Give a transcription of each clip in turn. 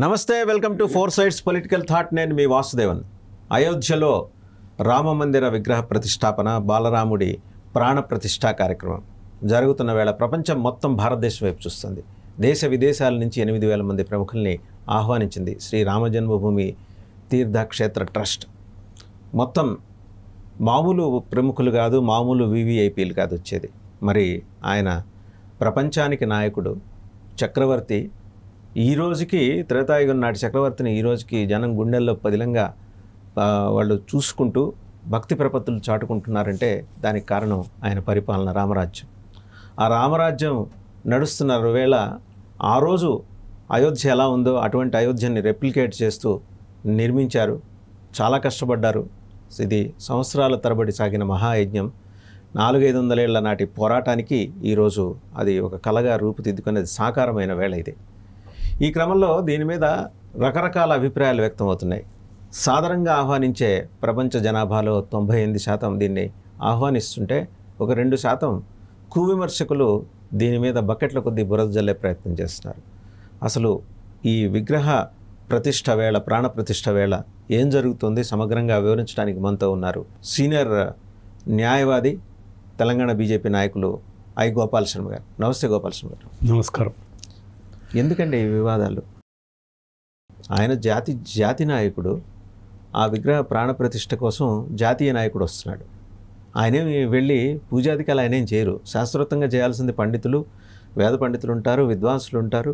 నమస్తే, welcome to four sides political thought. నేను మీ వాసుదేవన్. అయోధ్యలో రామమందిర విగ్రహ ప్రతిష్టాపన, బాలరాముడి ప్రాణ ప్రతిష్ఠా కార్యక్రమం జరుగుతున్న వేళ ప్రపంచం మొత్తం భారతదేశం వైపు చూస్తుంది. దేశ విదేశాల నుంచి 8,000 మంది ప్రముఖుల్ని ఆహ్వానించింది శ్రీ రామ జన్మభూమి తీర్థక్షేత్ర ట్రస్ట్. మొత్తం మామూలు ప్రముఖులు కాదు, మామూలు వివిఐపీలు కాదు వచ్చేది. మరి ఆయన ప్రపంచానికి నాయకుడు, చక్రవర్తి. ఈ రోజుకి త్రేతాయుగం నాటి చక్రవర్తిని ఈ రోజుకి జనం గుండెల్లో పదిలంగా వాళ్ళు చూసుకుంటూ భక్తి ప్రపత్తులు చాటుకుంటున్నారంటే దానికి కారణం ఆయన పరిపాలన, రామరాజ్యం. ఆ రామరాజ్యం నడుస్తున్న వేళ ఆ రోజు అయోధ్య ఎలా ఉందో అటువంటి అయోధ్యని రెప్లికేట్ చేస్తూ నిర్మించారు. చాలా కష్టపడ్డారు. ఇది సంవత్సరాల తరబడి సాగిన మహాయజ్ఞం. 400-500 ఏళ్ల నాటి పోరాటానికి ఈరోజు అది ఒక కళగా రూపుదిద్దుకునేది సాకారమైన వేళ ఇది. ఈ క్రమంలో దీని మీద రకరకాల అభిప్రాయాలు వ్యక్తమవుతున్నాయి. సాధారణంగా ఆహ్వానించే ప్రపంచ జనాభాలో 98% దీన్ని ఆహ్వానిస్తుంటే ఒక 2% కువిమర్శకులు దీని మీద బకెట్ల కొద్దీ బురద జల్లే ప్రయత్నం చేస్తున్నారు. అసలు ఈ విగ్రహ ప్రతిష్ఠ వేళ, ప్రాణ ప్రతిష్ఠ వేళ ఏం జరుగుతుంది సమగ్రంగా వివరించడానికి మనతో ఉన్నారు సీనియర్ న్యాయవాది, తెలంగాణ బీజేపీ నాయకులు ఐ గోపాల్ శర్మ గారు. నమస్తే గోపాల్ శర్మ గారు. నమస్కారం. ఎందుకండి ఈ వివాదాలు? ఆయన జాతి నాయకుడు, ఆ విగ్రహ ప్రాణప్రతిష్ఠ కోసం జాతీయ నాయకుడు వస్తున్నాడు. ఆయనేమి వెళ్ళి పూజాధికాలు ఆయనేం చేయరు. శాస్త్రోక్తంగా చేయాల్సింది పండితులు, వేద పండితులు ఉంటారు, విద్వాంసులు ఉంటారు.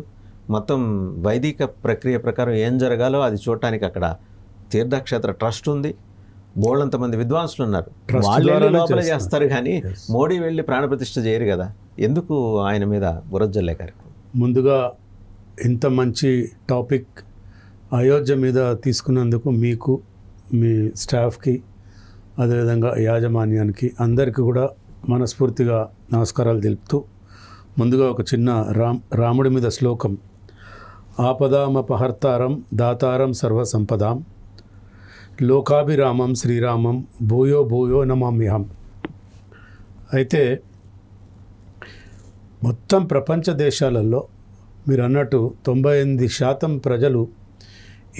మొత్తం వైదిక ప్రక్రియ ప్రకారం ఏం జరగాలో అది చూడటానికి అక్కడ తీర్థక్షేత్ర ట్రస్ట్ ఉంది. బోళ్ళంతమంది విద్వాంసులు ఉన్నారు. వాళ్ళు లోపల చేస్తారు కానీ మోడీ వెళ్ళి ప్రాణప్రతిష్ఠ చేయరు కదా. ఎందుకు ఆయన మీద బురద జల్లే కార్యక్రమం? ముందుగా ఇంత మంచి టాపిక్ అయోధ్య మీద తీసుకున్నందుకు మీకు, మీ స్టాఫ్కి, అదేవిధంగా యాజమాన్యానికి అందరికీ కూడా మనస్ఫూర్తిగా నమస్కారాలు తెలుపుతూ, ముందుగా ఒక చిన్న రాముడి మీద శ్లోకం. ఆపదామపహర్తారం దాతారం సర్వసంపదాం లోకాభిరామం శ్రీరామం భూయో భూయో నమామ్యహం. అయితే మొత్తం ప్రపంచ దేశాలలో మీరు అన్నట్టు 98% ప్రజలు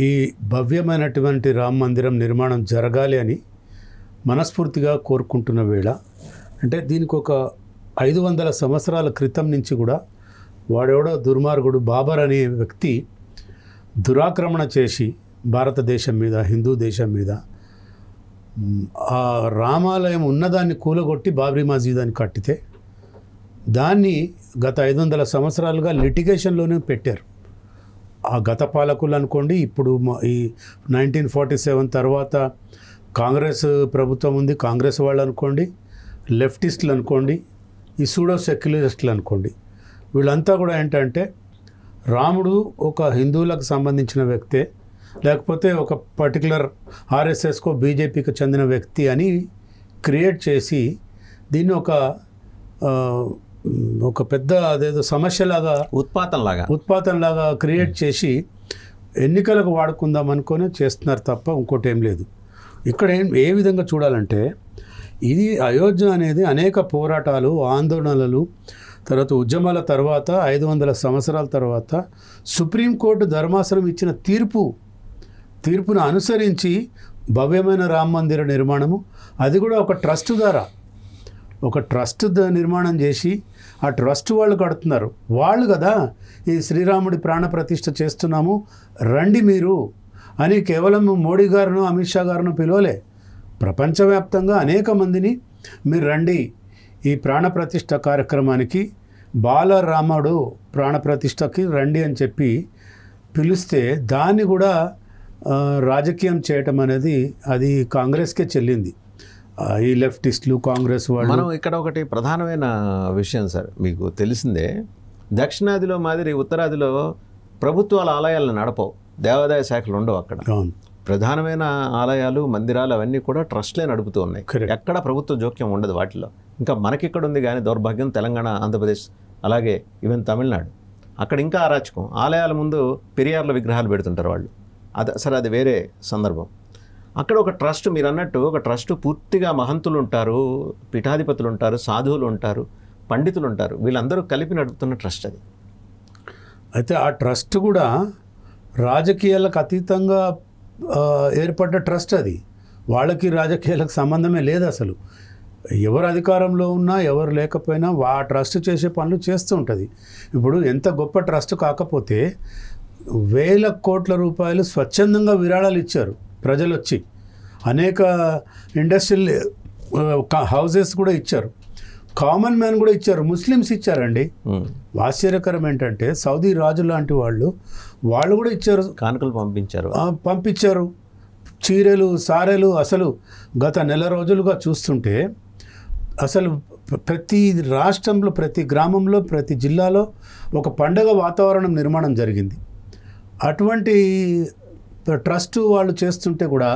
ఈ భవ్యమైనటువంటి రామ మందిరం నిర్మాణం జరగాలి అని మనస్ఫూర్తిగా కోరుకుంటున్న వేళ, అంటే దీనికి ఒక 500 సంవత్సరాల క్రితం నుంచి కూడా వాడెవడో దుర్మార్గుడు బాబర్ అనే వ్యక్తి దురాక్రమణ చేసి భారతదేశం మీద, హిందూ దేశం మీద ఆ రామాలయం ఉన్నదాన్ని కూలగొట్టి బాబ్రీ మసీద్ అని కట్టితే దాన్ని గత 500 సంవత్సరాలుగా లిటిగేషన్లోనే పెట్టారు. ఆ గత పాలకులు అనుకోండి, ఇప్పుడు ఈ 1947 తర్వాత కాంగ్రెస్ ప్రభుత్వం ఉంది, కాంగ్రెస్ వాళ్ళు అనుకోండి, లెఫ్టిస్టులు అనుకోండి, ఈ సూడో సెక్యులరిస్టులు అనుకోండి, వీళ్ళంతా కూడా ఏంటంటే రాముడు ఒక హిందువులకు సంబంధించిన వ్యక్తే, లేకపోతే ఒక పర్టికులర్ ఆర్ఎస్ఎస్కో బీజేపీకి చెందిన వ్యక్తి అని క్రియేట్ చేసి దీన్ని ఒక పెద్ద అదేదో సమస్యలాగా, ఉత్పాతంలాగా క్రియేట్ చేసి ఎన్నికలకు వాడుకుందాం అనుకొని చేస్తున్నారు తప్ప ఇంకోటి ఏం లేదు. ఇక్కడ ఏ విధంగా చూడాలంటే, ఇది అయోధ్య అనేది అనేక పోరాటాలు, ఆందోళనలు, తర్వాత ఉద్యమాల తర్వాత 500 సంవత్సరాల తర్వాత సుప్రీంకోర్టు ధర్మాసనం ఇచ్చిన తీర్పును అనుసరించి భవ్యమైన రామ మందిర నిర్మాణము, అది కూడా ఒక ట్రస్ట్ ద్వారా, ఒక ట్రస్ట్ నిర్మాణం చేసి ఆ ట్రస్ట్ వాళ్ళు కడుతున్నారు. వాళ్ళు కదా ఈ శ్రీరాముడి ప్రాణ ప్రతిష్ఠ చేస్తున్నాము రండి మీరు అని కేవలం మోడీ గారును, అమిత్ షా గారును పిలవలే. ప్రపంచవ్యాప్తంగా అనేక మందిని మీరు రండి ఈ ప్రాణప్రతిష్ఠ కార్యక్రమానికి, బాలరాముడు ప్రాణప్రతిష్ఠకి రండి అని చెప్పి పిలిస్తే దాన్ని కూడా రాజకీయం చేయటం అనేది అది కాంగ్రెస్కే చెల్లింది. ఈ లెఫ్టిస్టులు, కాంగ్రెస్ వాళ్ళు. మనం ఇక్కడ ఒకటి ప్రధానమైన విషయం సార్, మీకు తెలిసిందే, దక్షిణాదిలో మాదిరి ఉత్తరాదిలో ప్రభుత్వాల ఆలయాలను నడపవు, దేవాదాయ శాఖలు ఉండవు. అక్కడ ప్రధానమైన ఆలయాలు, మందిరాలు అవన్నీ కూడా ట్రస్ట్లే నడుపుతూ ఉన్నాయి. ఎక్కడ ప్రభుత్వ జోక్యం ఉండదు వాటిలో. ఇంకా మనకిక్కడ ఉంది కానీ దౌర్భాగ్యం తెలంగాణ, ఆంధ్రప్రదేశ్, అలాగే ఈవెన్ తమిళనాడు, అక్కడ ఇంకా అరాచకం. ఆలయాల ముందు పెరియార్ల విగ్రహాలు పెడుతుంటారు వాళ్ళు. అది వేరే సందర్భం. అక్కడ ఒక ట్రస్ట్, మీరు అన్నట్టు ఒక ట్రస్ట్ పూర్తిగా మహంతులు ఉంటారు, పీఠాధిపతులు ఉంటారు, సాధువులు ఉంటారు, పండితులు ఉంటారు, వీళ్ళందరూ కలిపి నడుపుతున్న ట్రస్ట్ అది. అయితే ఆ ట్రస్ట్ కూడా రాజకీయాలకు అతీతంగా ఏర్పడ్డ ట్రస్ట్ అది. వాళ్ళకి రాజకీయాలకు సంబంధమే లేదు అసలు. ఎవరు అధికారంలో ఉన్నా ఎవరు లేకపోయినా ఆ ట్రస్ట్ చేసే పనులు చేస్తూ ఉంటుంది. ఇప్పుడు ఎంత గొప్ప ట్రస్ట్ కాకపోతే వేల కోట్ల రూపాయలు స్వచ్ఛందంగా విరాళాలు ఇచ్చారు ప్రజలు వచ్చి. అనేక ఇండస్ట్రియల్ హౌసెస్ కూడా ఇచ్చారు, కామన్ మ్యాన్ కూడా ఇచ్చారు, ముస్లిమ్స్ ఇచ్చారండి. ఆశ్చర్యకరం ఏంటంటే సౌదీ రాజు లాంటి వాళ్ళు కూడా ఇచ్చారు, కానుకలు పంపించారు, చీరలు సారెలు. అసలు గత నెల రోజులుగా చూస్తుంటే అసలు ప్రతి రాష్ట్రంలో, ప్రతి గ్రామంలో, ప్రతి జిల్లాలో ఒక పండగ వాతావరణం నిర్మాణం జరిగింది. అటువంటి ట్రస్ట్ వాళ్ళు చేస్తుంటే కూడా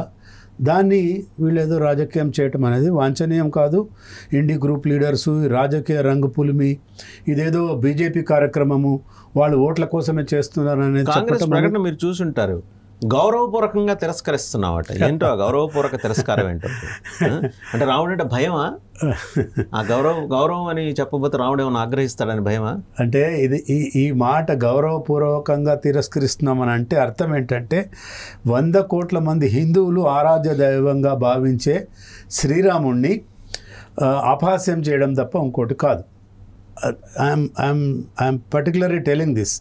దాన్ని వీళ్ళేదో రాజకీయం చేయటం అనేది వాంఛనీయం కాదు. ఇండి గ్రూప్ లీడర్సు రాజకీయ రంగు పులిమి, ఇదేదో బీజేపీ కార్యక్రమము, వాళ్ళు ఓట్ల కోసమే చేస్తున్నారు అనేది ప్రకటన మీరు చూసుంటారు. గౌరవపూర్వకంగా తిరస్కరిస్తున్నావట. ఏంటో ఆ గౌరవపూర్వక తిరస్కారం ఏంటో అంటే రాముడు అంటే భయమా? ఆ గౌరవం అని చెప్పబోతే రాముడు ఏమైనా ఆగ్రహిస్తాడని భయమా? అంటే ఈ మాట గౌరవపూర్వకంగా తిరస్కరిస్తున్నామని అంటే అర్థం ఏంటంటే 100 కోట్ల మంది హిందువులు ఆరాధ్య దైవంగా భావించే శ్రీరాముణ్ణి అపహాస్యం చేయడం తప్ప ఇంకోటి కాదు. I'm particularly telling this.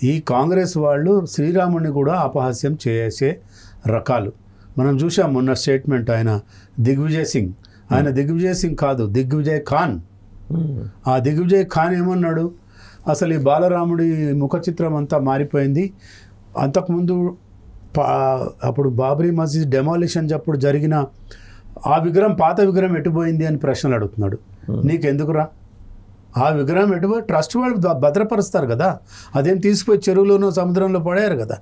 ఈ కాంగ్రెస్ వాళ్ళు శ్రీరాముడిని కూడా అపహాస్యం చేసే రకాలు మనం చూసాం. మొన్న స్టేట్మెంట్ ఆయన దిగ్విజయ్ సింగ్ కాదు, దిగ్విజయ్ ఖాన్. ఆ దిగ్విజయ్ ఖాన్ ఏమన్నాడు, అసలు ఈ బాలరాముడి ముఖ చిత్రం అంతా మారిపోయింది. అంతకుముందు అప్పుడు బాబ్రీ మసీద్ డెమాలిషన్ అప్పుడు జరిగిన ఆ విగ్రహం, పాత విగ్రహం ఎటుపోయింది అని ప్రశ్నలు అడుగుతున్నాడు. నీకెందుకురా? ఆ విగ్రహం ఎటుపోయి ట్రస్ట్ వాళ్ళు భద్రపరుస్తారు కదా, అదేం తీసుకుపోయి చెరువులోనో సముద్రంలో పడారు కదా,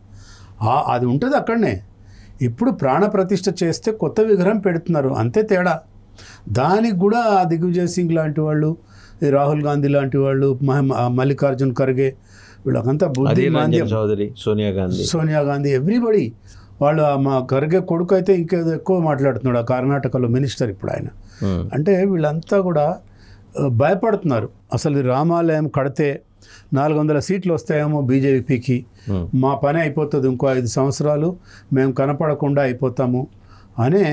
అది ఉంటుంది అక్కడనే. ఇప్పుడు ప్రాణ ప్రతిష్ఠ చేస్తే కొత్త విగ్రహం పెడుతున్నారు, అంతే తేడా. దానికి కూడా దిగ్విజయ్ సింగ్ లాంటి వాళ్ళు, రాహుల్ గాంధీ లాంటి వాళ్ళు, మల్లికార్జున్ ఖర్గే, వీళ్ళకంతా బుద్ధి మాంద్యం, సోనియా గాంధీ ఎవ్రీబడి. వాళ్ళు మా ఖర్గే కొడుకు అయితే ఇంకేదో ఎక్కువ మాట్లాడుతున్నాడు, ఆ కర్ణాటకలో మినిస్టర్ ఇప్పుడు ఆయన. అంటే వీళ్ళంతా కూడా భయపడుతున్నారు. అసలు రామాలయం కడితే 400 సీట్లు వస్తాయేమో బీజేపీకి, మా పని అయిపోతుంది, ఇంకో 5 సంవత్సరాలు మేము కనపడకుండా అయిపోతాము అనే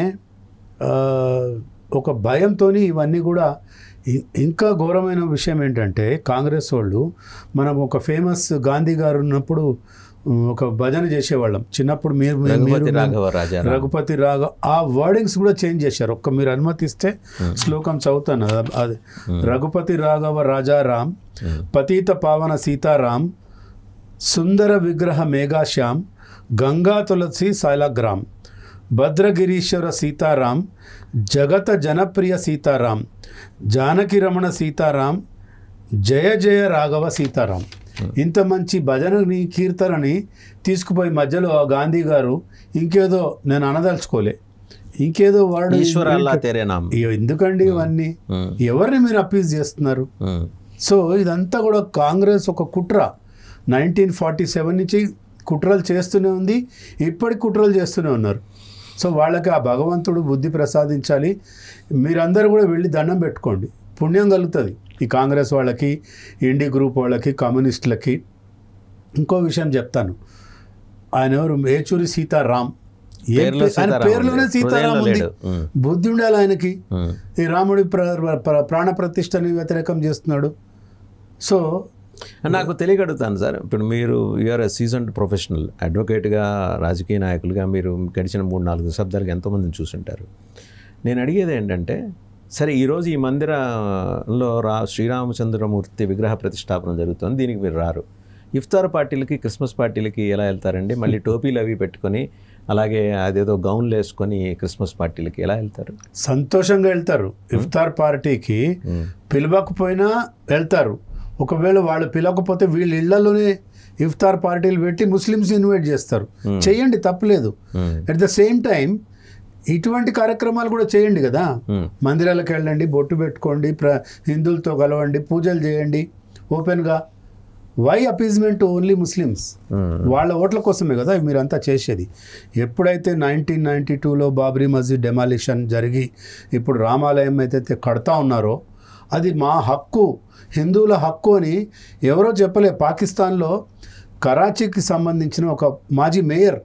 ఒక భయంతో ఇవన్నీ కూడా. ఇంకా ఘోరమైన విషయం ఏంటంటే కాంగ్రెస్ వాళ్ళు, మనం ఒక ఫేమస్ గాంధీ గారు ఉన్నప్పుడు ఒక భజన చేసేవాళ్ళం చిన్నప్పుడు, రఘుపతి రాఘవ, ఆ వర్డింగ్స్ కూడా చేంజ్ చేశారు. మీరు అనుమతిస్తే శ్లోకం చదువుతాను. అది రఘుపతి రాఘవ రాజారాం, పతీత పావన సీతారాం, సుందర విగ్రహ మేఘాశ్యాం, గంగా తులసి శైలగ్రామ్, భద్రగిరీశ్వర సీతారాం, జగత జనప్రియ సీతారాం, జానకి రమణ సీతారాం, జయ జయ రాఘవ సీతారాం. ఇంత మంచి భజనని కీర్తనని తీసుకుపోయి మధ్యలో గాంధీ గారు ఇంకేదో, నేను అనదలుచుకోలే, ఇంకేదో వాడు ఎందుకండి ఇవన్నీ? ఎవరిని మీరు అప్పీజ్ చేస్తున్నారు? సో ఇదంతా కూడా కాంగ్రెస్ ఒక కుట్ర. 1947 నుంచి కుట్రలు చేస్తూనే ఉంది, ఇప్పటికి కుట్రలు చేస్తూనే ఉన్నారు. సో వాళ్ళకి ఆ భగవంతుడు బుద్ధి ప్రసాదించాలి. మీరందరూ కూడా వెళ్ళి దండం పెట్టుకోండి, పుణ్యం కలుగుతుంది ఈ కాంగ్రెస్ వాళ్ళకి, ఇండి గ్రూప్ వాళ్ళకి, కమ్యూనిస్టులకి. ఇంకో విషయం చెప్తాను. ఆయన ఎవరు? ఏచూరి సీతారాం. ఆయన పేరులోనే సీతారాం ఉంది. బుద్ధి ఉండాలి ఆయనకి. ఈ రాముడి ప్రాణ ప్రతిష్టని వ్యతిరేకం చేస్తున్నాడు. సో నాకు తెలియగడుగుతాను సార్, ఇప్పుడు మీరు యూఆర్ ఎ సీజన్డ్ ప్రొఫెషనల్ అడ్వకేట్గా, రాజకీయ నాయకులుగా మీరు గడిచిన 3-4 దశాబ్దాలకు ఎంతోమందిని చూసుంటారు. నేను అడిగేది ఏంటంటే, సరే ఈరోజు ఈ మందిరంలో శ్రీరామచంద్రమూర్తి విగ్రహ ప్రతిష్టాపన జరుగుతుంది, దీనికి మీరు రారు. ఇఫ్తార్ పార్టీలకి, క్రిస్మస్ పార్టీలకి ఎలా వెళ్తారండి? మళ్ళీ టోపీలు అవి పెట్టుకొని, అలాగే అదేదో గౌన్లు వేసుకొని క్రిస్మస్ పార్టీలకి ఎలా వెళ్తారు? సంతోషంగా వెళ్తారు. ఇఫ్తార్ పార్టీకి పిలవకపోయినా వెళ్తారు. ఒకవేళ వాళ్ళు పిలవకపోతే వీళ్ళ ఇళ్లలోనే ఇఫ్తార్ పార్టీలు పెట్టి ముస్లిమ్స్ ఇన్వైట్ చేస్తారు. చేయండి, తప్పలేదు. అట్ ద సేమ్ టైం ఇటువంటి కార్యక్రమాలు కూడా చేయండి కదా. మందిరాలకు వెళ్ళండి, బొట్టు పెట్టుకోండి, హిందువులతో కలవండి, పూజలు చేయండి ఓపెన్గా. Why appeasement only Muslims? వాళ్ళ ఓట్ల కోసమే కదా మీరంతా చేసేది. ఎప్పుడైతే 1992లో బాబ్రీ మస్జిద్ డెమాలిషన్ జరిగి ఇప్పుడు రామాలయం అయితే కడతా ఉన్నారో, అది మా హక్కు, హిందువుల హక్కు అని ఎవరో చెప్పలే. పాకిస్తాన్లో కరాచీకి సంబంధించిన ఒక మాజీ మేయర్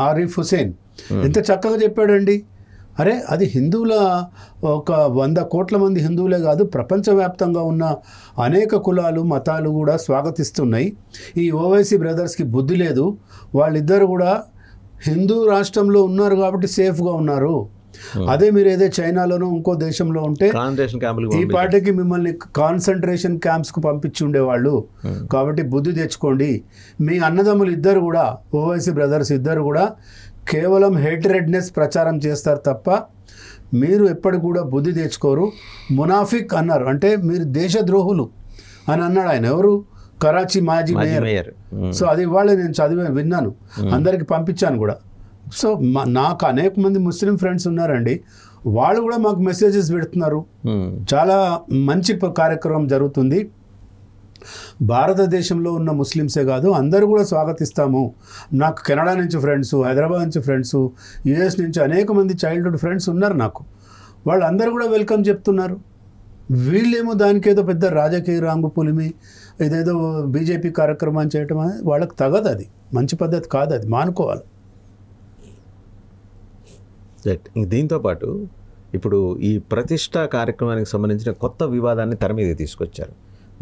ఆరిఫ్ హుసేన్ ఎంత చక్కగా చెప్పాడండి. అరే అది హిందువుల ఒక 100 కోట్ల మంది హిందువులే కాదు, ప్రపంచవ్యాప్తంగా ఉన్న అనేక కులాలు మతాలు కూడా స్వాగతిస్తున్నాయి. ఈ ఓవైసీ బ్రదర్స్కి బుద్ధి లేదు, వాళ్ళిద్దరు కూడా హిందూ రాష్ట్రంలో ఉన్నారు కాబట్టి సేఫ్గా ఉన్నారు. అదే మీరు ఏదో చైనాలోనో ఇంకో దేశంలో ఉంటే ఈ పార్టీకి మిమ్మల్ని కాన్సన్ట్రేషన్ క్యాంప్స్కు పంపించి ఉండేవాళ్ళు. కాబట్టి బుద్ధి తెచ్చుకోండి. మీ అన్నదమ్ములు ఇద్దరు కూడా, ఓవైసీ బ్రదర్స్ ఇద్దరు కూడా కేవలం హేట్రెడ్నెస్ ప్రచారం చేస్తారు తప్ప మీరు ఎప్పటి కూడా బుద్ధి తెచ్చుకోరు. మునాఫిక్ అన్నారు, అంటే మీరు దేశద్రోహులు అని అన్నాడు ఆయన. ఎవరు? కరాచీ మాజీ మేయర్. సో అది ఇవాళ నేను విన్నాను, అందరికి పంపించాను కూడా. సో నాకు అనేక మంది ముస్లిం ఫ్రెండ్స్ ఉన్నారండి, వాళ్ళు కూడా మాకు మెసేజెస్ పెడుతున్నారు. చాలా మంచి కార్యక్రమం జరుగుతుంది. భారతదేశంలో ఉన్న ముస్లిమ్సే కాదు, అందరూ కూడా స్వాగతిస్తాము. నాకు కెనడా నుంచి ఫ్రెండ్స్, హైదరాబాద్ నుంచి ఫ్రెండ్స్, యుఎస్ నుంచి అనేక మంది చైల్డ్హుడ్ ఫ్రెండ్స్ ఉన్నారు నాకు. వాళ్ళందరూ కూడా వెల్కమ్ చెప్తున్నారు. వీళ్ళేమో దానికి ఏదో పెద్ద రాజకీయ రాంగు పులిమి ఇదేదో బీజేపీ కార్యక్రమం చేయటం అనేది వాళ్ళకి తగదు. అది మంచి పద్ధతి కాదు, అది మానుకోవాలి. దీంతోపాటు ఇప్పుడు ఈ ప్రతిష్ట కార్యక్రమానికి సంబంధించిన కొత్త వివాదాన్ని తెర మీద తీసుకొచ్చారు.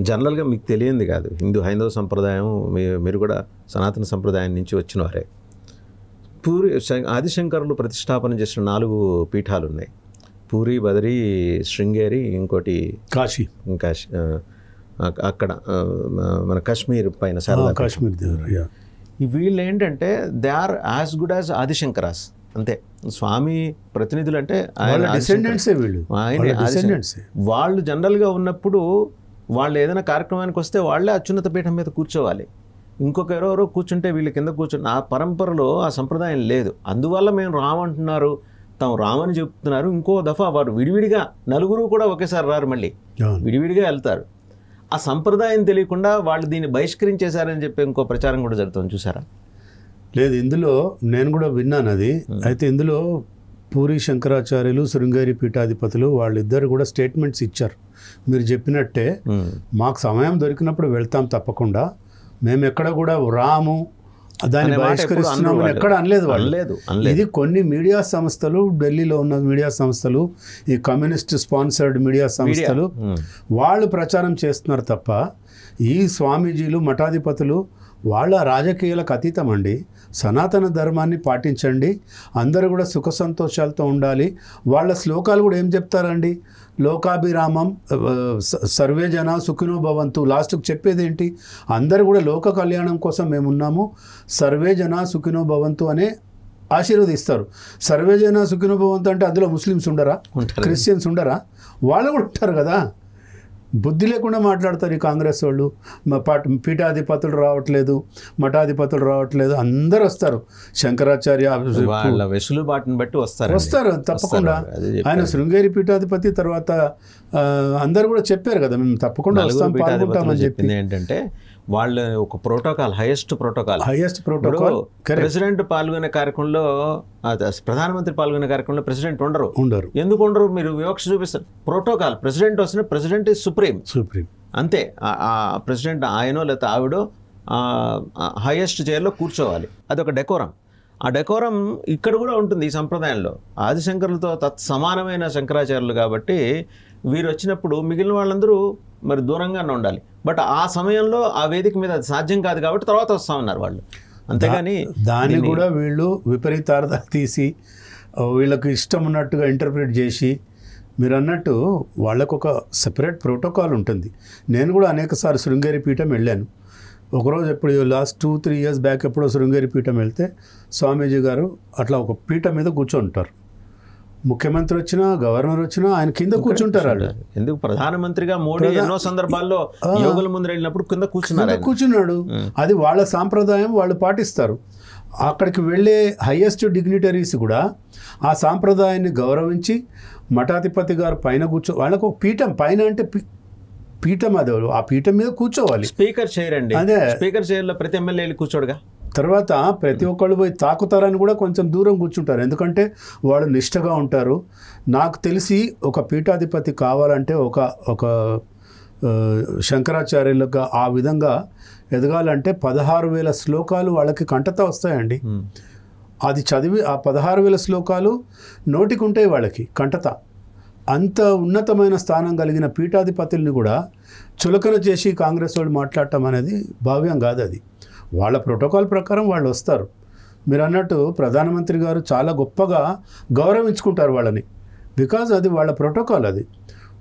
జనరల్గా మీకు తెలియంది కాదు, హైందవ సంప్రదాయం, మీరు కూడా సనాతన సంప్రదాయం నుంచి వచ్చిన వారే. ఆదిశంకరులు ప్రతిష్టాపన చేసిన 4 పీఠాలు ఉన్నాయి. పూరి, బదరి, శృంగేరి, ఇంకోటి కాశీ. అక్కడ మన కాశ్మీర్ పైన శారదా కాశ్మీర్. వీళ్ళు ఏంటంటే they are as good as Adi Shankaras, అంతే. స్వామి ప్రతినిధులు అంటే వాళ్ళు జనరల్గా ఉన్నప్పుడు వాళ్ళు ఏదైనా కార్యక్రమానికి వస్తే వాళ్ళే అత్యున్నత పీఠం మీద కూర్చోవాలి. ఇంకొక ఎవరెవరో కూర్చుంటే వీళ్ళ కింద కూర్చుని, ఆ పరంపరలో ఆ సంప్రదాయం లేదు. అందువల్ల మేము రామంటున్నారు, తాము రామని చెప్తున్నారు. ఇంకో దఫా వారు విడివిడిగా, నలుగురు కూడా ఒకేసారి రారు, మళ్ళీ విడివిడిగా వెళ్తారు. ఆ సంప్రదాయం తెలియకుండా వాళ్ళు దీన్ని బహిష్కరించేశారని చెప్పి ఇంకో ప్రచారం కూడా జరుగుతుంది, చూసారా? లేదు, ఇందులో నేను కూడా విన్నాను అది. అయితే ఇందులో పూరి శంకరాచార్యులు, శృంగేరి పీఠాధిపతులు వాళ్ళిద్దరు కూడా స్టేట్మెంట్స్ ఇచ్చారు. మీరు చెప్పినట్టే మాకు సమయం దొరికినప్పుడు వెళ్తాం తప్పకుండా, మేము ఎక్కడ కూడా రాము, దాన్ని బహిష్కరిస్తున్నామని ఎక్కడ అనలేదు వాళ్ళు. ఇది కొన్ని మీడియా సంస్థలు, ఢిల్లీలో ఉన్న మీడియా సంస్థలు, ఈ కమ్యూనిస్ట్ స్పాన్సర్డ్ మీడియా సంస్థలు వాళ్ళు ప్రచారం చేస్తున్నారు తప్ప ఈ స్వామీజీలు, మఠాధిపతులు వాళ్ళ రాజకీయాలకు అతీతం అండి. సనాతన ధర్మాన్ని పాటించండి, అందరూ కూడా సుఖ సంతోషాలతో ఉండాలి. వాళ్ళ శ్లోకాలు కూడా ఏం చెప్తారండి? లోకాభిరామం, సర్వే జన సుఖినో భవంతు. లాస్ట్కి చెప్పేది ఏంటి? అందరూ కూడా లోక కళ్యాణం కోసం మేమున్నాము, సర్వే జన సుఖినో భవంతు అనే ఆశీర్వదిస్తారు. సర్వే జన సుఖినో భవంతు అంటే అందులో ముస్లిమ్స్ ఉండరా? క్రిస్టియన్స్ ఉండరా? వాళ్ళు కూడా ఉంటారు కదా. బుద్ధి లేకుండా మాట్లాడతారు ఈ కాంగ్రెస్ వాళ్ళు. పీఠాధిపతులు రావట్లేదు, మఠాధిపతులు రావట్లేదు, అందరు వస్తారు. శంకరాచార్య వాళ్ళ వెసులుబాటుని బట్టి వస్తారు తప్పకుండా. ఆయన శృంగేరి పీఠాధిపతి, తర్వాత అందరు కూడా చెప్పారు కదా మేము తప్పకుండా వస్తాం, పాల్గొంటామని చెప్పింది. ఏంటంటే వాళ్ళ ఒక ప్రోటోకాల్, హైయెస్ట్ ప్రోటోకాల్. ప్రెసిడెంట్ పాల్గొనే కార్యక్రమంలో, ప్రధానమంత్రి పాల్గొనే కార్యక్రమంలో ప్రెసిడెంట్ ఉండరు. ఎందుకు ఉండరు? మీరు వివక్ష చూపిస్తారు. ప్రోటోకాల్, ప్రెసిడెంట్ వస్తున్న ప్రెసిడెంట్ ఈజ్ సుప్రీం అంతే. ప్రెసిడెంట్ ఆయనో లేకపోతే ఆవిడో హైయెస్ట్ చైర్లో కూర్చోవాలి. అదొక డెకోరం. ఆ డెకోరం ఇక్కడ కూడా ఉంటుంది ఈ సంప్రదాయంలో. ఆదిశంకరులతో సమానమైన శంకరాచార్యులు కాబట్టి వీరు వచ్చినప్పుడు మిగిలిన వాళ్ళందరూ మరి దూరంగానే ఉండాలి. బట్ ఆ సమయంలో ఆ వేదిక మీద అది సాధ్యం కాదు కాబట్టి తర్వాత వస్తామన్నారు వాళ్ళు, అంతేగాని దాన్ని కూడా వీళ్ళు విపరీతార్థాలు తీసి వీళ్ళకు ఇష్టం ఉన్నట్టుగా ఇంటర్ప్రిట్ చేసి, మీరు అన్నట్టు వాళ్ళకు ఒక సెపరేట్ ప్రోటోకాల్ ఉంటుంది. నేను కూడా అనేకసార్లు శృంగేరి పీఠం వెళ్ళాను. ఒకరోజు ఎప్పుడు లాస్ట్ 2-3 years బ్యాక్ ఎప్పుడో శృంగేరి పీఠం వెళ్తే స్వామీజీ గారు అట్లా ఒక పీఠం మీద కూర్చొంటారు. ముఖ్యమంత్రి వచ్చినా, గవర్నర్ వచ్చినా ఆయన కింద కూర్చుంటారు. వాళ్ళు ఎందుకు? ప్రధానమంత్రిగా మోడీ ఎన్నో సందర్భాల్లో యోగుల ముందు వెళ్ళినప్పుడు కింద కూర్చున్నాడు. అది వాళ్ళ సాంప్రదాయం, వాళ్ళు పాటిస్తారు. అక్కడికి వెళ్ళే హైయెస్ట్ డిగ్నిటరీస్ కూడా ఆ సాంప్రదాయాన్ని గౌరవించి మఠాధిపతి గారు పైన వాళ్ళకు పీఠం పైన అంటే పీఠం, అది ఆ పీఠం మీద కూర్చోవాలి. స్పీకర్ చైర్ అండి. అదే స్పీకర్ చైర్లో ప్రతి ఎమ్మెల్యే కూర్చోడుగా. తర్వాత ప్రతి ఒక్కళ్ళు పోయి తాకుతారని కూడా కొంచెం దూరం కూర్చుంటారు, ఎందుకంటే వాళ్ళు నిష్టగా ఉంటారు. నాకు తెలిసి ఒక పీఠాధిపతి కావాలంటే ఒక శంకరాచార్యులుగా ఆ విధంగా ఎదగాలంటే 16,000 శ్లోకాలు వాళ్ళకి కంటత వస్తాయండి. అది చదివి ఆ 16,000 శ్లోకాలు నోటికి ఉంటాయి వాళ్ళకి కంటత. అంత ఉన్నతమైన స్థానం కలిగిన పీఠాధిపతుల్ని కూడా చులకన చేసి కాంగ్రెస్ వాళ్ళు మాట్లాడటం అనేది భావ్యం కాదు. అది వాళ్ళ ప్రోటోకాల్ ప్రకారం వాళ్ళు వస్తారు. మీరు అన్నట్టు ప్రధానమంత్రి గారు చాలా గొప్పగా గౌరవించుకుంటారు వాళ్ళని, బికాజ్ అది వాళ్ళ ప్రోటోకాల్. అది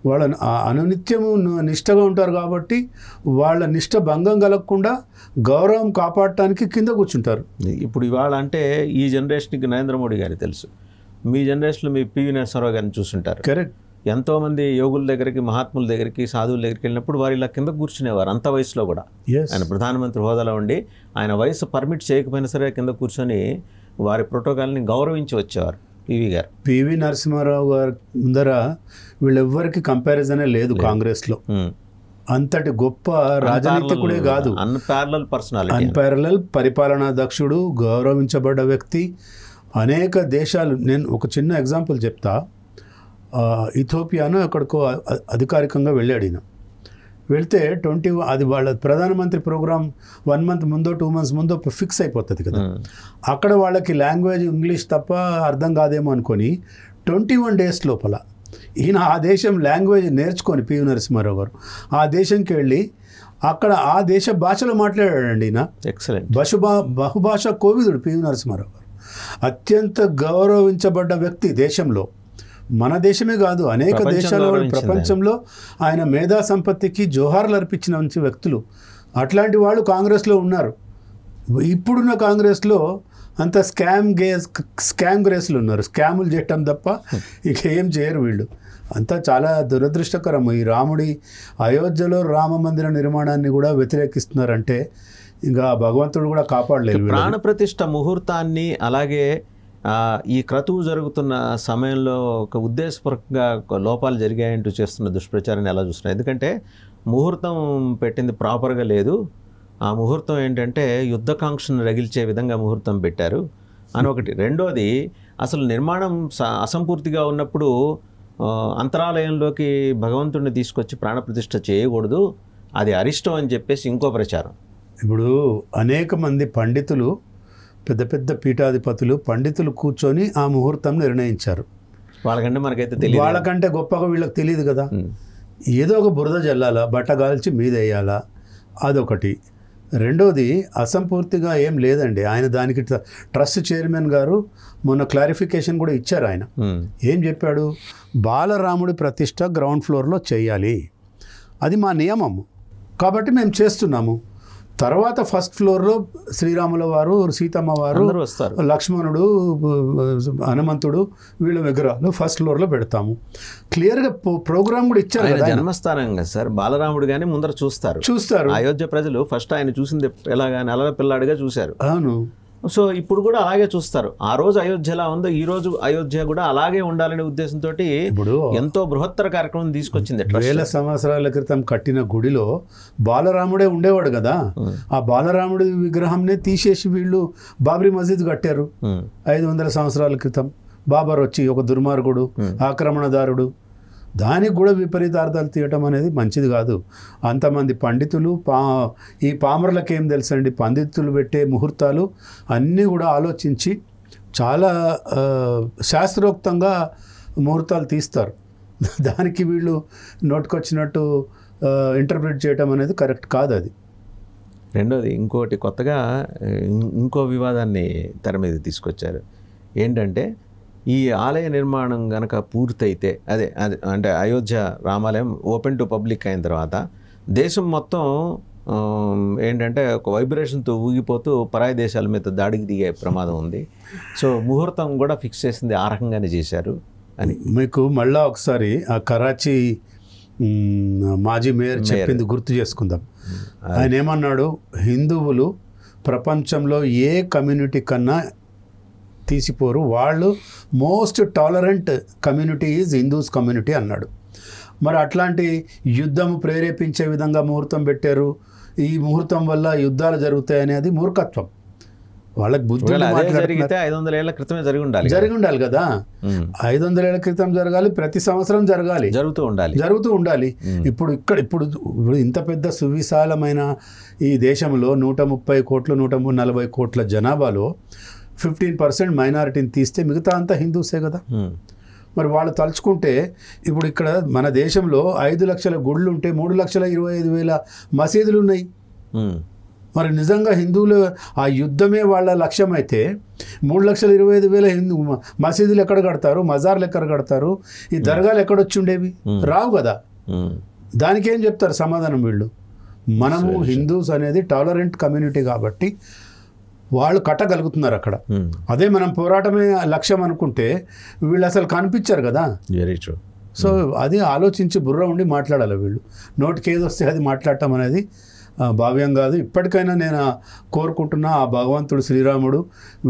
వాళ్ళ అనునిత్యము నిష్టగా ఉంటారు కాబట్టి వాళ్ళ నిష్ట భంగం కలగకుండా గౌరవం కాపాడటానికి కింద కూర్చుంటారు. ఇప్పుడు ఇవాళ అంటే ఈ జనరేషన్కి నరేంద్ర మోడీ గారికి తెలుసు, మీ జనరేషన్లో మీ పివి నరసింహారావు గారిని చూస్తుంటారు. కరెక్ట్. ఎంతోమంది యోగుల దగ్గరికి, మహాత్ముల దగ్గరికి, సాధువుల దగ్గరికి వెళ్ళినప్పుడు వారు ఇలా కింద కూర్చునేవారు అంత వయసులో కూడా. ఆయన ప్రధానమంత్రి హోదాలో ఉండి ఆయన వయసు పర్మిట్ చేయకపోయినా సరే కింద కూర్చొని వారి ప్రోటోకాల్ని గౌరవించి వచ్చేవారు పివి గారు. పివి నరసింహారావు గారి ముందర వీళ్ళెవ్వరికి కంపారిజనే లేదు కాంగ్రెస్లో. అంతటి గొప్ప రాజనీతికుడే కాదు, అన్పారలల్ పర్సనాలిటీ, అన్పారలల్ పరిపాలనా దక్షుడు, గౌరవించబడ్డ వ్యక్తి. అనేక దేశాలు, నేను ఒక చిన్న ఎగ్జాంపుల్ చెప్తా. ఇథోపియాను అక్కడికో అధికారికంగా వెళ్ళాడు ఈయన. వెళ్తే అది వాళ్ళ ప్రధానమంత్రి ప్రోగ్రామ్ 1 month ముందో 2 months ముందో ఫిక్స్ అయిపోతుంది కదా. అక్కడ వాళ్ళకి లాంగ్వేజ్ ఇంగ్లీష్ తప్ప అర్థం కాదేమో అనుకొని 21 days లోపల ఈయన ఆ దేశం లాంగ్వేజ్ నేర్చుకొని పివి నరసింహారావు గారు ఆ దేశంకి వెళ్ళి అక్కడ ఆ దేశ భాషలో మాట్లాడాడండి ఈయన. ఎక్సలెంట్. బహుభాషా కోవిదుడు పివి నరసింహారావు గారు. అత్యంత గౌరవించబడ్డ వ్యక్తి దేశంలో. మన దేశమే కాదు, అనేక దేశాల ప్రపంచంలో ఆయన మేధా సంపత్తికి జోహార్లు అర్పించిన వ్యక్తులు. అట్లాంటి వాళ్ళు కాంగ్రెస్లో ఉన్నారు. ఇప్పుడున్న కాంగ్రెస్లో అంత స్కామ్ గ్రేస్లు ఉన్నారు. స్కాములు చేయటం తప్ప ఇక ఏం చేయరు వీళ్ళు. అంతా చాలా దురదృష్టకరం. ఈ రాముడి అయోధ్యలో రామ మందిర నిర్మాణాన్ని కూడా వ్యతిరేకిస్తున్నారంటే ఇంకా భగవంతుడు కూడా కాపాడలేదు. ప్రాణప్రతిష్ఠ ముహూర్తాన్ని, అలాగే ఈ క్రతువు జరుగుతున్న సమయంలో ఒక ఉద్దేశపూర్వకంగా లోపాలు జరిగాయంటూ చేస్తున్న దుష్ప్రచారాన్ని ఎలా చూస్తున్నారు? ఎందుకంటే ముహూర్తం పెట్టింది ప్రాపర్గా లేదు. ఆ ముహూర్తం ఏంటంటే యుద్ధకాంక్షను రగిల్చే విధంగా ముహూర్తం పెట్టారు అని ఒకటి. రెండోది, అసలు నిర్మాణం అసంపూర్తిగా ఉన్నప్పుడు అంతరాలయంలోకి భగవంతుడిని తీసుకొచ్చి ప్రాణప్రతిష్ఠ చేయకూడదు, అది అరిష్టం అని చెప్పేసి ఇంకో ప్రచారం. ఇప్పుడు అనేక మంది పండితులు, పెద్ద పెద్ద పీఠాధిపతులు, పండితులు కూర్చొని ఆ ముహూర్తం నిర్ణయించారు. వాళ్ళకంటే మనకైతే తెలియదు, వాళ్ళకంటే గొప్పగా వీళ్ళకి తెలియదు కదా. ఏదో ఒక బురద జల్లాలా, బట్టగాల్చి మీద వేయాలా, అదొకటి. రెండోది, అసంపూర్తిగా ఏం లేదండి. ఆయన దానికి ట్రస్ట్ చైర్మన్ గారు మొన్న క్లారిఫికేషన్ కూడా ఇచ్చారు. ఆయన ఏం చెప్పాడు, బాలరాముడి ప్రతిష్ట గ్రౌండ్ ఫ్లోర్లో చేయాలి, అది మా నియమం కాబట్టి మేము చేస్తున్నాము. తర్వాత ఫస్ట్ ఫ్లోర్లో శ్రీరాముల వారు, సీతమ్మ వారు, లక్ష్మణుడు, హనుమంతుడు వీళ్ళ విగ్రహాలు ఫస్ట్ ఫ్లోర్లో పెడతాము. క్లియర్గా ప్రోగ్రామ్ కూడా ఇచ్చారు. జన్మస్థానం కదా సార్, బాలరాముడు కానీ ముందర చూస్తారు. అయోధ్య ప్రజలు ఫస్ట్ ఆయన చూసింది ఎలాగా నెలల పిల్లాడిగా చూశారు. అవును. సో ఇప్పుడు కూడా అలాగే చూస్తారు. ఆ రోజు అయోధ్య ఎలా ఉందో ఈ రోజు అయోధ్య కూడా అలాగే ఉండాలనే ఉద్దేశంతో ఇప్పుడు ఎంతో బృహత్తర కార్యక్రమం తీసుకొచ్చింది. 1000 సంవత్సరాల క్రితం కట్టిన గుడిలో బాలరాముడే ఉండేవాడు కదా. ఆ బాలరాముడి విగ్రహంనే తీసేసి వీళ్ళు బాబ్రీ మసీద్ కట్టారు 500 సంవత్సరాల క్రితం. బాబర్ వచ్చి ఒక దుర్మార్గుడు, ఆక్రమణదారుడు, దానికి కూడా విపరీతార్థాలు తీయటం అనేది మంచిది కాదు. అంతమంది పండితులు, ఈ పామరులకు ఏం తెలుసండి, పండితులు పెట్టే ముహూర్తాలు అన్నీ కూడా ఆలోచించి చాలా శాస్త్రోక్తంగా ముహూర్తాలు తీస్తారు. దానికి వీళ్ళు నోటుకొచ్చినట్టు ఇంటర్ప్రిట్ చేయటం అనేది కరెక్ట్ కాదు. అది రెండోది, ఇంకోటి కొత్తగా ఇంకో వివాదాన్ని తెర మీద తీసుకొచ్చారు. ఏంటంటే ఈ ఆలయ నిర్మాణం కనుక పూర్తయితే, అదే అంటే అయోధ్య రామాలయం ఓపెన్ టు పబ్లిక్ అయిన తర్వాత దేశం మొత్తం ఏంటంటే ఒక వైబ్రేషన్తో ఊగిపోతూ పరాయి దేశాల మీద దాడికి దిగే ప్రమాదం ఉంది. సో ముహూర్తం కూడా ఫిక్స్ చేసింది ఆ రకంగానే చేశారు అని. మీకు మళ్ళా ఒకసారి ఆ కరాచీ మాజీ మేయర్ చెప్పింది గుర్తు చేసుకుందాం. ఆయన ఏమన్నాడు, హిందువులు ప్రపంచంలో ఏ కమ్యూనిటీ కన్నా తీసిపోరు, వాళ్ళు most tolerant community is Hindus community అన్నాడు. మరి అట్లాంటి యుద్ధము ప్రేరేపించే విధంగా ముహూర్తం పెట్టారు, ఈ ముహూర్తం వల్ల యుద్ధాలు జరుగుతాయి అనేది మూర్ఖత్వం. వాళ్ళకి బుద్ధి ఉండి అదే మాట్లాడుతున్నారు. జరిగితే 500 ఏళ్ల క్రితమే జరిగి ఉండాలి జరిగి ఉండాలి కదా. 500 ఏళ్ల క్రితం జరగాలి, ప్రతి సంవత్సరం జరగాలి, జరుగుతూ ఉండాలి. ఇప్పుడు ఇంత పెద్ద సువిశాలమైన ఈ దేశంలో 130 కోట్లు 140 కోట్ల జనాభాలో 15% మైనారిటీని తీస్తే మిగతా అంతా హిందూసే కదా. మరి వాళ్ళు తలుచుకుంటే ఇప్పుడు ఇక్కడ మన దేశంలో 5 లక్షల గుళ్ళు ఉంటే 3,25,000 మసీదులు ఉన్నాయి. మరి నిజంగా హిందువులు ఆ యుద్ధమే వాళ్ళ లక్ష్యం అయితే 3,25,000 హిందూ మసీదులు ఎక్కడ కడతారు, మజార్లు ఎక్కడ కడతారు, ఈ దర్గాలు ఎక్కడొచ్చి ఉండేవి? రావు కదా. దానికేం చెప్తారు సమాధానం వీళ్ళు? మనము హిందూస్ అనేది టాలరెంట్ కమ్యూనిటీ కాబట్టి వాళ్ళు కట్టగలుగుతున్నారు అక్కడ. అదే మనం పోరాటమే లక్ష్యం అనుకుంటే వీళ్ళు అసలు కనిపించారు కదా. Very true. సో అది ఆలోచించి బుర్ర ఉండి మాట్లాడాలి వీళ్ళు. నోటికి ఏది వస్తే అది మాట్లాడటం అనేది భావ్యం కాదు. ఇప్పటికైనా నేను కోరుకుంటున్నా ఆ భగవంతుడు శ్రీరాముడు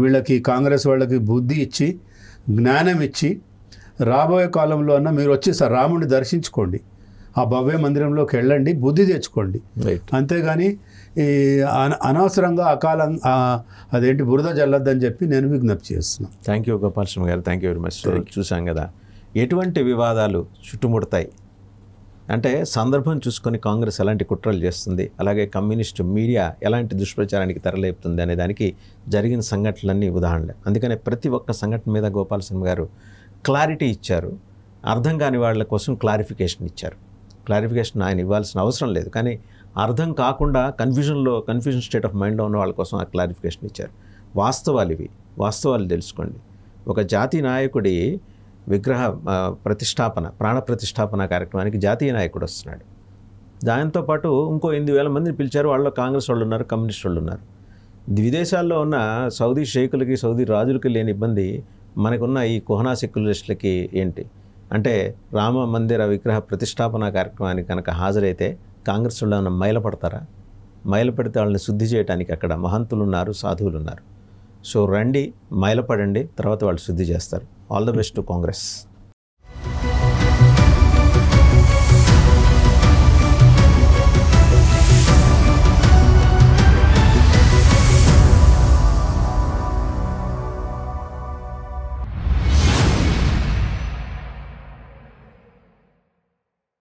వీళ్ళకి, కాంగ్రెస్ వాళ్ళకి బుద్ధి ఇచ్చి జ్ఞానం ఇచ్చి రాబోయే కాలంలో అన్న మీరు వచ్చి సార్ రాముడిని దర్శించుకోండి, ఆ భవ్య మందిరంలోకి వెళ్ళండి, బుద్ధి తెచ్చుకోండి. అంతేగాని ఈ అనవసరంగా అదేంటి బురద జల్లద్దని చెప్పి నేను విజ్ఞప్తి చేస్తున్నాను. థ్యాంక్ యూ గోపాలకృష్ణ గారు, థ్యాంక్ యూ వెరీ మచ్. చూసాం కదా ఎటువంటి వివాదాలు చుట్టుముడతాయి అంటే సందర్భం చూసుకొని కాంగ్రెస్ ఎలాంటి కుట్రలు చేస్తుంది, అలాగే కమ్యూనిస్టు మీడియా ఎలాంటి దుష్ప్రచారానికి తెరలేపుతుంది అనే దానికి జరిగిన సంఘటనలన్నీ ఉదాహరణలే. అందుకనే ప్రతి ఒక్క సంఘటన మీద గోపాలకృష్ణ గారు క్లారిటీ ఇచ్చారు. అర్థం కాని వాళ్ళ కోసం క్లారిఫికేషన్ ఇచ్చారు. క్లారిఫికేషన్ ఆయన ఇవ్వాల్సిన అవసరం లేదు, కానీ అర్థం కాకుండా కన్ఫ్యూజన్ స్టేట్ ఆఫ్ మైండ్లో ఉన్న వాళ్ళ కోసం ఆ క్లారిఫికేషన్ ఇచ్చారు. వాస్తవాలు ఇవి, వాస్తవాలు తెలుసుకోండి. ఒక జాతీయ నాయకుడి విగ్రహ ప్రతిష్టాపన, ప్రాణ ప్రతిష్టాపన కార్యక్రమానికి జాతీయ నాయకుడు వస్తున్నాడు. దాంతోపాటు ఇంకో 8,000 మందిని పిలిచారు. వాళ్ళలో కాంగ్రెస్ వాళ్ళు ఉన్నారు, కమ్యూనిస్ట్ వాళ్ళు ఉన్నారు. విదేశాల్లో ఉన్న సౌదీ షేకులకి, సౌదీ రాజులకి లేని ఇబ్బంది మనకున్న ఈ కుహనా సెక్యులరిస్టులకి ఏంటి అంటే, రామ మందిర విగ్రహ ప్రతిష్టాపన కార్యక్రమానికి కనుక హాజరైతే కాంగ్రెస్ వాళ్ళు ఏమైనా మైలపడతారా? మైలపడితే వాళ్ళని శుద్ధి చేయడానికి అక్కడ మహంతులు ఉన్నారు, సాధువులు ఉన్నారు. సో రండి, మైలపడండి, తర్వాత వాళ్ళు శుద్ధి చేస్తారు. All the best to Congress.